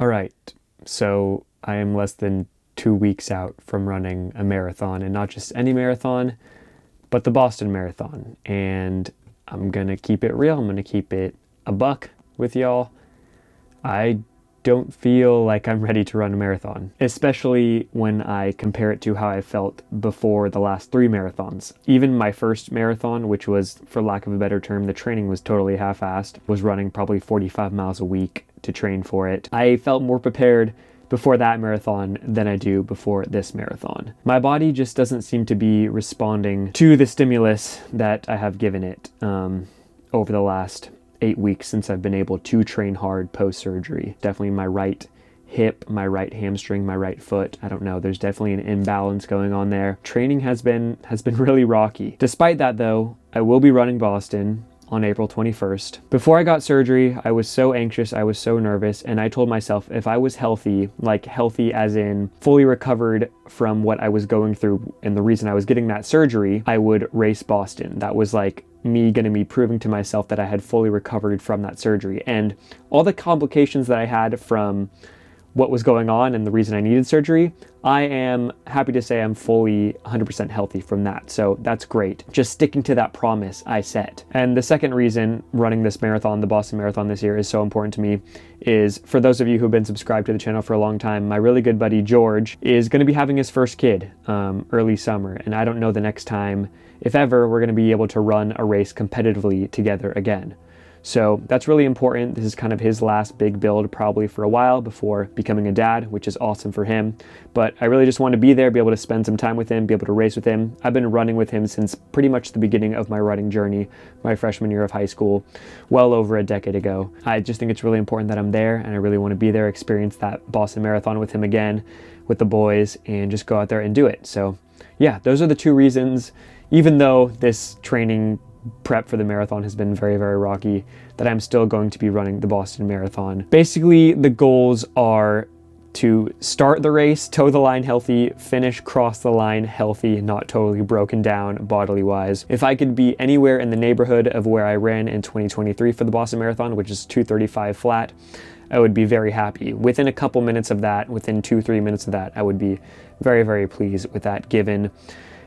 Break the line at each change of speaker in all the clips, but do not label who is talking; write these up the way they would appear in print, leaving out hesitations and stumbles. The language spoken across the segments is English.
All right, so I am less than 2 weeks out from running a marathon, and not just any marathon, but the Boston Marathon. And I'm gonna keep it real, I'm gonna keep it a buck with y'all. I don't feel like I'm ready to run a marathon, especially when I compare it to how I felt before the last 3 marathons. Even my first marathon, which was, for lack of a better term, the training was totally half-assed, was running probably 45 miles a week to train for it. I felt more prepared before that marathon than I do before this marathon. My body just doesn't seem to be responding to the stimulus that I have given it over the last 8 weeks since I've been able to train hard post-surgery. Definitely my right hip, my right hamstring, my right foot. I don't know. There's definitely an imbalance going on there. Training has been really rocky. Despite that though, I will be running Boston on April 21st. Before I got surgery, I was so anxious, I was so nervous, and I told myself if I was healthy, like healthy as in fully recovered from what I was going through and the reason I was getting that surgery, I would race Boston. That was like me going to be proving to myself that I had fully recovered from that surgery. And all the complications that I had from what was going on and the reason I needed surgery, I am happy to say I'm fully 100% healthy from that. So that's great. Just sticking to that promise I set. And the second reason running this marathon, the Boston Marathon this year, is so important to me is, for those of you who've been subscribed to the channel for a long time, my really good buddy George is going to be having his first kid early summer. And I don't know the next time, if ever, we're going to be able to run a race competitively together again. So that's really important. This is kind of his last big build probably for a while before becoming a dad, which is awesome for him. But I really just want to be there, be able to spend some time with him, be able to race with him. I've been running with him since pretty much the beginning of my running journey, my freshman year of high school, well over a decade ago. I just think it's really important that I'm there, and I really want to be there, experience that Boston Marathon with him again, with the boys, and just go out there and do it. So yeah, those are the two reasons, even though this training prep for the marathon has been very, very rocky, that I'm still going to be running the Boston Marathon. Basically, the goals are to start the race, toe the line healthy, finish, cross the line healthy, not totally broken down bodily wise. If I could be anywhere in the neighborhood of where I ran in 2023 for the Boston Marathon, which is 2:35 flat, I would be very happy. Within a couple minutes of that, within 2-3 minutes of that, I would be very, very pleased with that, given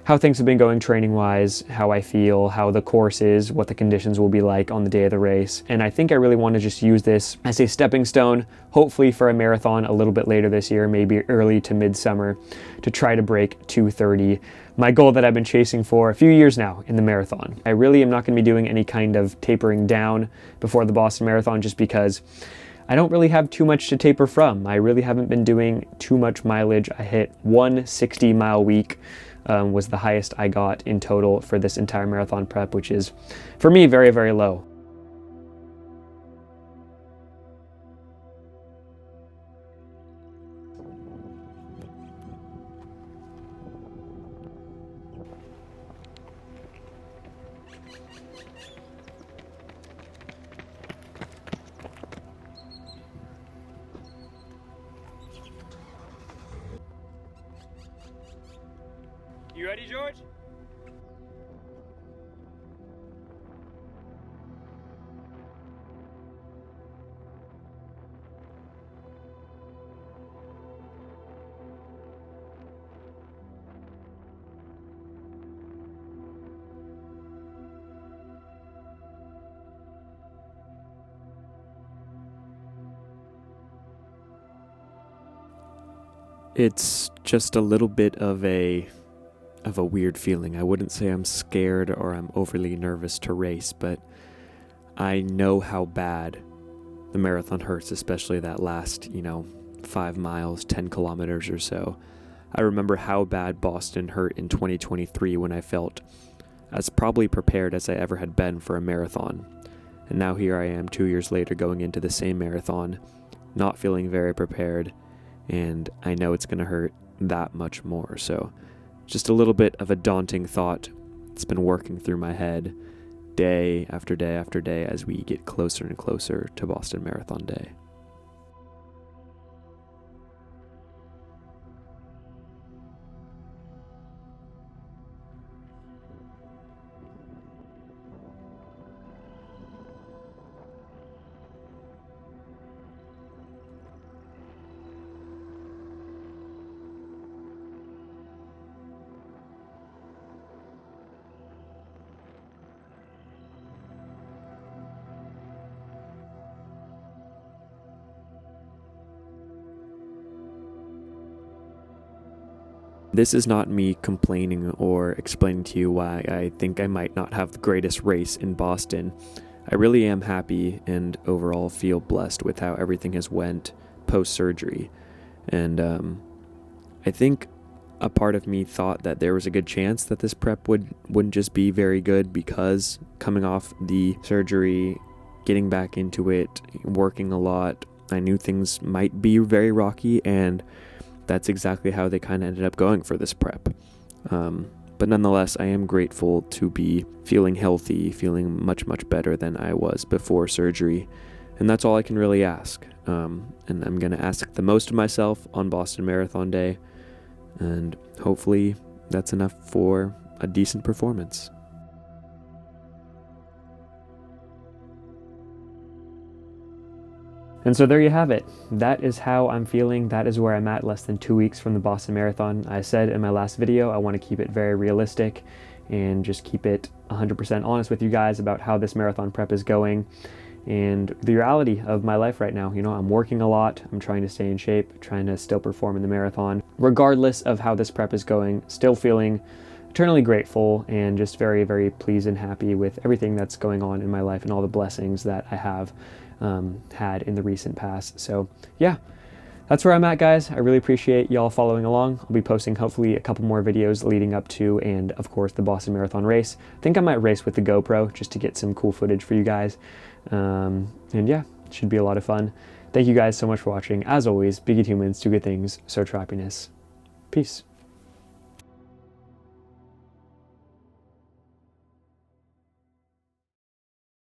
how things have been going training-wise, how I feel, how the course is, what the conditions will be like on the day of the race. And I think I really want to just use this as a stepping stone, hopefully for a marathon a little bit later this year, maybe early to midsummer, to try to break 2:30. My goal that I've been chasing for a few years now in the marathon. I really am not going to be doing any kind of tapering down before the Boston Marathon, just because I don't really have too much to taper from. I really haven't been doing too much mileage. I hit 160-mile week. Was the highest I got in total for this entire marathon prep, which is, for me, very, very low. You ready, George? It's just a little bit of a weird feeling. I wouldn't say I'm scared or I'm overly nervous to race, but I know how bad the marathon hurts, especially that last, 5 miles, 10 kilometers or so. I remember how bad Boston hurt in 2023 when I felt as probably prepared as I ever had been for a marathon. And now here I am 2 years later going into the same marathon, not feeling very prepared, and I know it's going to hurt that much more. So just a little bit of a daunting thought. It's been working through my head day after day after day as we get closer and closer to Boston Marathon Day. this is not me complaining or explaining to you why I think I might not have the greatest race in Boston. I really am happy and overall feel blessed with how everything has went post-surgery. And I think a part of me thought that there was a good chance that this prep wouldn't just be very good, because coming off the surgery, getting back into it, working a lot, I knew things might be very rocky, and that's exactly how they kind of ended up going for this prep. But nonetheless, I am grateful to be feeling healthy, feeling much, much better than I was before surgery. And that's all I can really ask. And I'm going to ask the most of myself on Boston Marathon Day. And hopefully that's enough for a decent performance. And so there you have it. That is how I'm feeling. That is where I'm at less than 2 weeks from the Boston Marathon. I said in my last video, I want to keep it very realistic and just keep it 100% honest with you guys about how this marathon prep is going and the reality of my life right now. You know, I'm working a lot. I'm trying to stay in shape, trying to still perform in the marathon. Regardless of how this prep is going, still feeling eternally grateful and just very, very pleased and happy with everything that's going on in my life and all the blessings that I have had in the recent past. So yeah, that's where I'm at, guys. I really appreciate y'all following along. I'll be posting hopefully a couple more videos leading up to and of course the Boston Marathon race. I think I might race with the GoPro just to get some cool footage for you guys. And yeah, it should be a lot of fun. Thank you guys so much for watching. As always, be good humans, do good things, search for happiness. Peace.